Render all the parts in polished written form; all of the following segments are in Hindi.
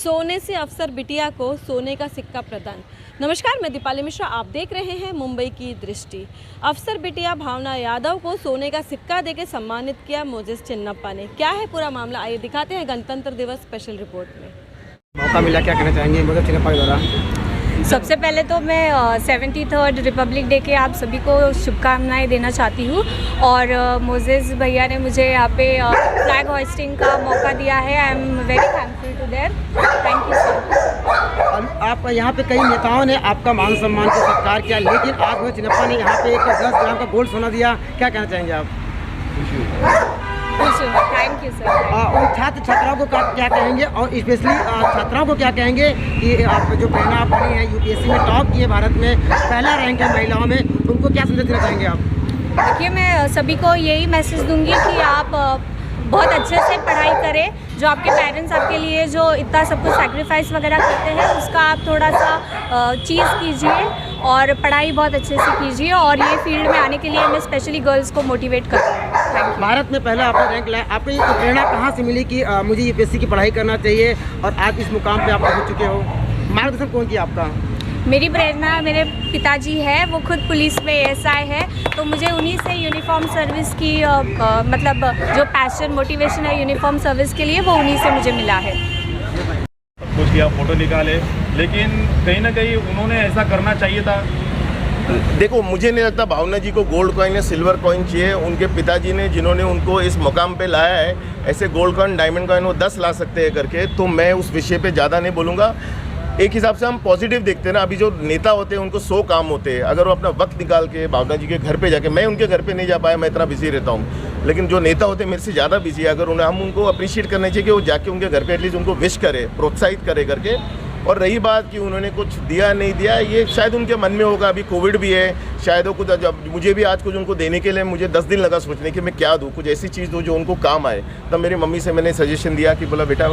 सोने से अफसर बिटिया को सोने का सिक्का प्रदान। नमस्कार, मैं दीपाली मिश्रा, आप देख रहे हैं मुंबई की दृष्टि। अफसर बिटिया भावना यादव को सोने का सिक्का देकर सम्मानित किया मोजेस चिन्नप्पा ने। क्या है पूरा मामला, आइए दिखाते हैं गणतंत्र दिवस स्पेशल रिपोर्ट में। मौका मिला, क्या कहना चाहेंगे मोजेस चिन्नप्पा द्वारा? सबसे पहले तो मैं 73rd रिपब्लिक डे के आप सभी को शुभकामनाएं देना चाहती हूँ और मोजेस भैया ने मुझे यहाँ पे फ्लैग होइस्टिंग का मौका दिया है। I am very thankful to there. Thank you sir. आप यहाँ पे कई नेताओं ने आपका मान सम्मान का सत्कार किया, लेकिन आज मोजेस चिन्नप्पा ने यहाँ पे एक 10 ग्राम का गोल्ड सोना दिया, क्या कहना चाहेंगे आप? Thank you sir. उन छात्र छात्राओं को क्या कहेंगे, और स्पेशली छात्राओं को क्या कहेंगे कि आप जो प्रेरणा बनी है, यूपीएससी में टॉप किए, भारत में पहला रैंक है महिलाओं में, उनको क्या संदेश देना चाहेंगे आप? देखिए, मैं सभी को यही मैसेज दूंगी कि आप बहुत अच्छे से पढ़ाई करें। जो आपके पेरेंट्स आपके लिए जो इतना सब कुछ सैक्रिफाइस वगैरह करते हैं, उसका आप थोड़ा सा चीज़ कीजिए और पढ़ाई बहुत अच्छे से कीजिए। और ये फील्ड में आने के लिए मैं स्पेशली गर्ल्स को मोटिवेट करती हूँ। Thank you. भारत में पहला आपने रैंक लाया, आपको ये प्रेरणा कहाँ से मिली कि मुझे यूपीएससी की पढ़ाई करना चाहिए, और आज इस मुकाम पे आप पहुँच चुके हो? मार्गदर्शन कौन किया आपका? मेरी प्रेरणा मेरे पिताजी है, वो खुद पुलिस में एएसआई है, तो मुझे उन्हीं से यूनिफॉर्म सर्विस की मतलब जो पैशन मोटिवेशन है यूनिफॉर्म सर्विस के लिए, वो उन्हीं से मुझे मिला है। कुछ किया, फोटो निकाले, लेकिन कहीं ना कहीं उन्होंने ऐसा करना चाहिए था। देखो, मुझे नहीं लगता भावना जी को गोल्ड कॉइन या सिल्वर कॉइन चाहिए। उनके पिताजी ने जिन्होंने उनको इस मुकाम पे लाया है, ऐसे गोल्ड कॉइन डायमंड कॉइन वो 10 ला सकते हैं करके, तो मैं उस विषय पे ज़्यादा नहीं बोलूँगा। एक हिसाब से हम पॉजिटिव देखते हैं ना, अभी जो नेता होते हैं उनको 100 काम होते हैं, अगर वो अपना वक्त निकाल के भावना जी के घर पे जाके, मैं उनके घर पे नहीं जा पाया, मैं इतना बिजी रहता हूँ, लेकिन जो नेता होते हैं मेरे से ज़्यादा बिजी है, अगर उन्हें हम उनको अप्रिशिएट करना चाहिए कि वो जाके उनके घर पे एटलीस्ट उनको विश करे, प्रोत्साहित करे करके। और रही बात कि उन्होंने कुछ दिया नहीं दिया, ये शायद उनके मन में होगा, अभी कोविड भी है, शायद वो कुछ, जब मुझे भी आज कुछ उनको देने के लिए मुझे 10 दिन लगा सोचने कि मैं क्या दूँ, कुछ ऐसी चीज़ दूँ जो उनको काम आए। तब मेरी मम्मी से मैंने सजेशन दिया कि बोला बेटा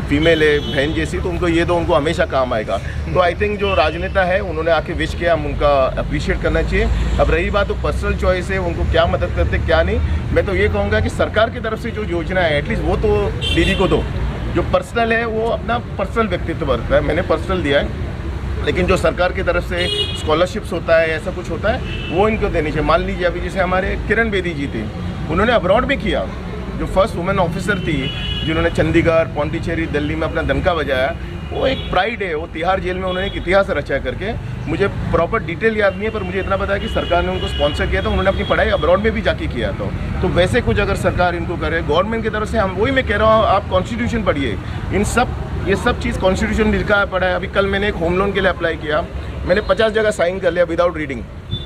फीमेल है, बहन जैसी, तो उनको ये दो, उनको हमेशा काम आएगा। तो आई थिंक जो राजनेता है उन्होंने आके विश किया, हम उनका अप्रिशिएट करना चाहिए। अब रही बात तो पर्सनल चॉइस है, उनको क्या मदद करते क्या नहीं, मैं तो ये कहूँगा कि सरकार की तरफ से जो योजना है एटलीस्ट वो तो दीदी को दो। जो पर्सनल है वो अपना पर्सनल व्यक्तित्व बरतता है, मैंने पर्सनल दिया है, लेकिन जो सरकार की तरफ से स्कॉलरशिप्स होता है, ऐसा कुछ होता है, वो इनको देनी चाहिए। मान लीजिए अभी जैसे हमारे किरण बेदी जी थी, उन्होंने अब्रॉड भी किया, जो फर्स्ट वुमेन ऑफिसर थी जिन्होंने चंडीगढ़, पौंडीचेरी, दिल्ली में अपना डंका बजाया, वो एक प्राइड है। वो तिहाड़ जेल में उन्होंने एक इतिहास रचा करके, मुझे प्रॉपर डिटेल याद नहीं है, पर मुझे इतना पता है कि सरकार ने उनको स्पॉन्सर किया था, उन्होंने अपनी पढ़ाई अब्रॉड में भी जाके किया था। तो वैसे कुछ अगर सरकार इनको करे गवर्नमेंट की तरफ से, हम वही मैं कह रहा हूँ, आप कॉन्स्टिट्यूशन पढ़िए, ये सब चीज़ कॉन्स्टिट्यूशन में लिखा पड़ा है। अभी कल मैंने एक होम लोन के लिए अप्लाई किया, मैंने 50 जगह साइन कर लिया विदाउट रीडिंग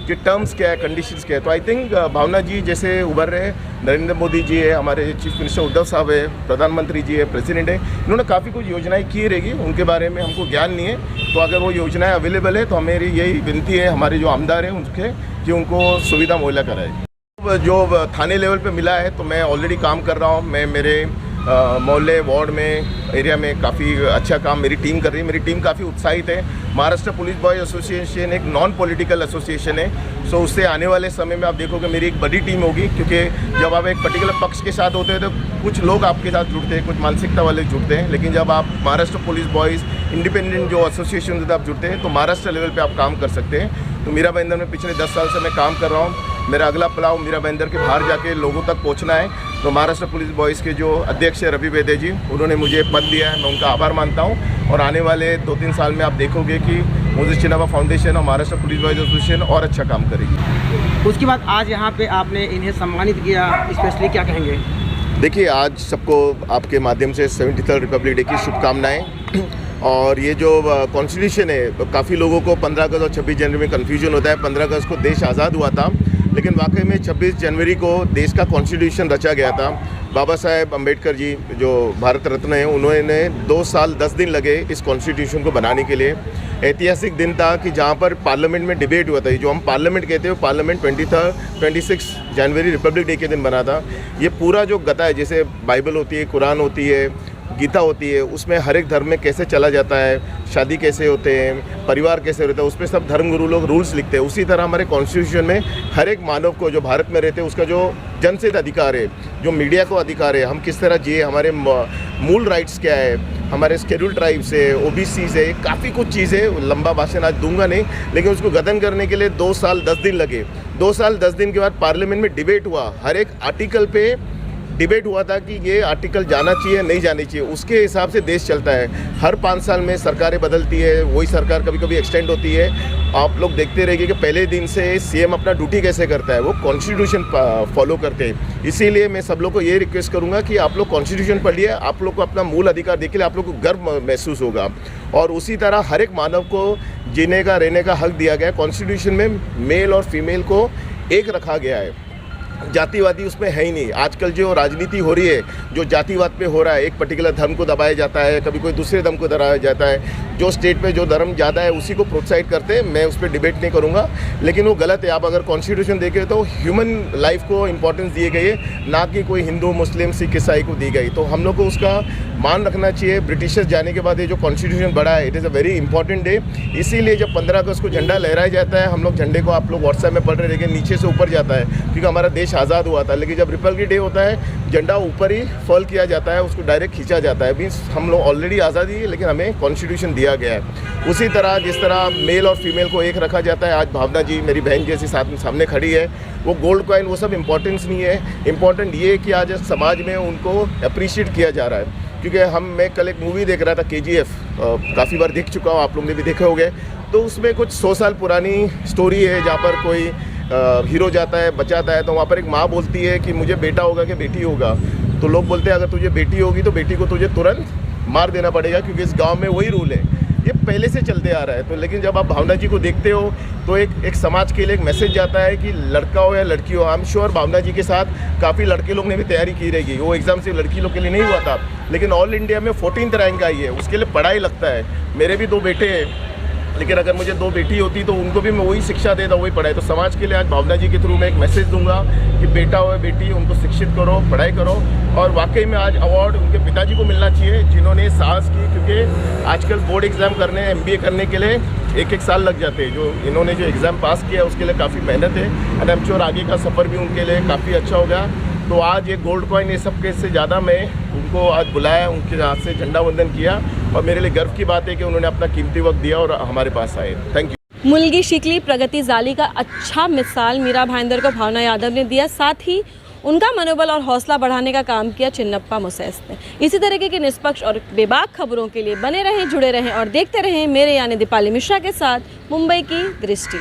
कि टर्म्स क्या है, कंडीशंस क्या है। तो आई थिंक भावना जी जैसे उभर रहे, नरेंद्र मोदी जी है, हमारे चीफ मिनिस्टर उद्धव साहब है, प्रधानमंत्री जी है, प्रेसिडेंट है, इन्होंने काफ़ी कुछ योजनाएं की रहेगी, उनके बारे में हमको ज्ञान नहीं है। तो अगर वो योजनाएं अवेलेबल है तो मेरी यही विनती है हमारे जो आमदार हैं उनके, कि उनको सुविधा मुहैया कराए। जो थाने लेवल पे मिला है तो मैं ऑलरेडी काम कर रहा हूँ, मैं मेरे मोहल्ले, वार्ड में, एरिया में काफ़ी अच्छा काम मेरी टीम कर रही है। मेरी टीम काफ़ी उत्साहित है। महाराष्ट्र पुलिस बॉयज़ एसोसिएशन एक नॉन पॉलिटिकल एसोसिएशन है, सो उससे आने वाले समय में आप देखोगे मेरी एक बड़ी टीम होगी, क्योंकि जब आप एक पर्टिकुलर पक्ष के साथ होते हैं तो कुछ लोग आपके साथ जुड़ते हैं, कुछ मानसिकता वाले जुड़ते हैं, लेकिन जब आप महाराष्ट्र पुलिस बॉयज़ इंडिपेंडेंट जो एसोसिएशन होते हैं आप जुड़ते हैं, तो महाराष्ट्र लेवल पर आप काम कर सकते हैं। तो मीरा भाईंदर में पिछले 10 साल से मैं काम कर रहा हूँ। मेरा अगला पड़ाव मीरा भाईंदर के बाहर जाके लोगों तक पहुंचना है। तो महाराष्ट्र पुलिस बॉयज़ के जो अध्यक्ष है रवि वेदे जी, उन्होंने मुझे पद दिया है, मैं उनका आभार मानता हूं। और आने वाले 2-3 साल में आप देखोगे कि मोजेस चिन्नप्पा फाउंडेशन और महाराष्ट्र पुलिस बॉयज़ एसोसिएशन और अच्छा काम करेगी। उसके बाद आज यहाँ पे आपने इन्हें सम्मानित किया, स्पेशली क्या कहेंगे? देखिए, आज सबको आपके माध्यम से 73rd रिपब्लिक डे की शुभकामनाएँ। और ये जो कॉन्स्टिट्यूशन है, काफ़ी लोगों को 15 अगस्त और 26 जनवरी में कन्फ्यूजन होता है। 15 अगस्त को देश आज़ाद हुआ था, लेकिन वाकई में 26 जनवरी को देश का कॉन्स्टिट्यूशन रचा गया था। बाबा साहेब अम्बेडकर जी जो भारत रत्न हैं, उन्होंने 2 साल 10 दिन लगे इस कॉन्स्टिट्यूशन को बनाने के लिए। ऐतिहासिक दिन था कि जहाँ पर पार्लियामेंट में डिबेट हुआ था, जो हम पार्लियामेंट कहते हैं, पार्लियामेंट 26 जनवरी रिपब्लिक डे के दिन बना था। ये पूरा जो गता है, जैसे बाइबल होती है, कुरान होती है, गीता होती है, उसमें हर एक धर्म में कैसे चला जाता है, शादी कैसे होते हैं, परिवार कैसे रहता है, उस पर सब धर्मगुरु लोग रूल्स लिखते हैं। उसी तरह हमारे कॉन्स्टिट्यूशन में हर एक मानव को जो भारत में रहते हैं उसका जो जनहित अधिकार है, जो मीडिया को अधिकार है, हम किस तरह जिए, हमारे मूल राइट्स क्या है, हमारे शेड्यूल ट्राइब से, ओबीसी से, काफ़ी कुछ चीज़ें, लंबा भाषण आज दूंगा नहीं, लेकिन उसको गठन करने के लिए 2 साल 10 दिन लगे। 2 साल 10 दिन के बाद पार्लियामेंट में डिबेट हुआ, हर एक आर्टिकल पे डिबेट हुआ था कि ये आर्टिकल जाना चाहिए नहीं जानी चाहिए। उसके हिसाब से देश चलता है। हर 5 साल में सरकारें बदलती है, वही सरकार कभी कभी एक्सटेंड होती है। आप लोग देखते रहिए कि पहले दिन से सीएम अपना ड्यूटी कैसे करता है, वो कॉन्स्टिट्यूशन फॉलो करते हैं। इसीलिए मैं सब लोग को ये रिक्वेस्ट करूंगा कि आप लोग कॉन्स्टिट्यूशन पढ़िए, आप लोग को अपना मूल अधिकार देखिए, आप लोग को गर्व महसूस होगा। और उसी तरह हर एक मानव को जीने का, रहने का हक दिया गया है। कॉन्स्टिट्यूशन में मेल और फीमेल को एक रखा गया है, जातिवादी उसमें है ही नहीं। आजकल जो राजनीति हो रही है, जो जातिवाद पे हो रहा है, एक पर्टिकुलर धर्म को दबाया जाता है, कभी कोई दूसरे धर्म को दबाया जाता है, जो स्टेट पे जो धर्म ज़्यादा है उसी को प्रोत्साहित करते हैं। मैं उस पर डिबेट नहीं करूँगा, लेकिन वो गलत है। आप अगर कॉन्स्टिट्यूशन देखें तो ह्यूमन लाइफ को इंपॉर्टेंस दिए गई है, ना कि कोई हिंदू, मुस्लिम, सिख, ईसाई को दी गई। तो हम लोग को उसका मान रखना चाहिए। ब्रिटिशर्स जाने के बाद ये जो कॉन्स्टिट्यूशन बना है, it is a very important day. इसीलिए जब 15 अगस्त को झंडा लहराया जाता है, हम लोग झंडे को, आप लोग व्हाट्सएप में पढ़ रहे, लेकिन नीचे से ऊपर जाता है, क्योंकि हमारा देश आज़ाद हुआ था। लेकिन जब रिपब्लिक डे होता है, झंडा ऊपर ही फॉल किया जाता है, उसको डायरेक्ट खींचा जाता है। मीन्स हम लोग ऑलरेडी आज़ादी है, लेकिन हमें कॉन्स्टिट्यूशन दिया गया है। उसी तरह जिस तरह मेल और फीमेल को एक रखा जाता है, आज भावना जी मेरी बहन जैसी सामने खड़ी है, वो गोल्ड कॉइन वो सब इम्पोर्टेंस नहीं है। इम्पोर्टेंट ये है कि आज समाज में उनको अप्रिशिएट किया जा रहा है। क्योंकि मैं कल एक मूवी देख रहा था, KGF, काफ़ी बार देख चुका हूँ, आप लोग ने भी देखे होंगे। तो उसमें कुछ 100 साल पुरानी स्टोरी है, जहाँ पर कोई हीरो जाता है, बचाता है, तो वहाँ पर एक माँ बोलती है कि मुझे बेटा होगा कि बेटी होगा। तो लोग बोलते हैं अगर तुझे बेटी होगी तो बेटी को तुझे तुरंत मार देना पड़ेगा, क्योंकि इस गांव में वही रूल है। ये पहले से चलते आ रहा है। तो लेकिन जब आप भावना जी को देखते हो तो एक समाज के लिए एक मैसेज जाता है कि लड़का हो या लड़की हो। आई एम श्योर भावना जी के साथ काफ़ी लड़के लोग ने भी तैयारी की रहेगी। वो एग्ज़ाम सिर्फ लड़की लोग के लिए नहीं हुआ था, लेकिन ऑल इंडिया में 14th रैंक आई है। उसके लिए पढ़ाई लगता है। मेरे भी 2 बेटे हैं, लेकिन अगर मुझे 2 बेटी होती तो उनको भी मैं वही शिक्षा देता, वही पढ़ाई। तो समाज के लिए आज भावना जी के थ्रू मैं एक मैसेज दूंगा कि बेटा हो या बेटी, उनको शिक्षित करो, पढ़ाई करो। और वाकई में आज अवार्ड उनके पिताजी को मिलना चाहिए, जिन्होंने साहस की। क्योंकि आजकल बोर्ड एग्ज़ाम करने, MBA करने के लिए 1-1 साल लग जाते हैं। जो इन्होंने जो एग्ज़ाम पास किया उसके लिए काफ़ी मेहनत है। एंड आई एम श्योर आगे का सफ़र भी उनके लिए काफ़ी अच्छा होगा। तो आज ये गोल्ड कॉइन, ये सब के से ज़्यादा मैं उनको आज बुलाया, उनके हाथ से झंडा वंदन किया, और मेरे लिए गर्व की बात है कि उन्होंने अपना कीमती वक्त दिया और हमारे पास आए। Thank you. मुलगी शिकली प्रगति जाली का अच्छा मिसाल मीरा भाईंदर को भावना यादव ने दिया, साथ ही उनका मनोबल और हौसला बढ़ाने का काम किया चिन्नप्पा मुसैस ने। इसी तरीके की निष्पक्ष और बेबाक खबरों के लिए बने रहें, जुड़े रहें और देखते रहें मेरे यानी दीपाली मिश्रा के साथ मुंबई की दृष्टि।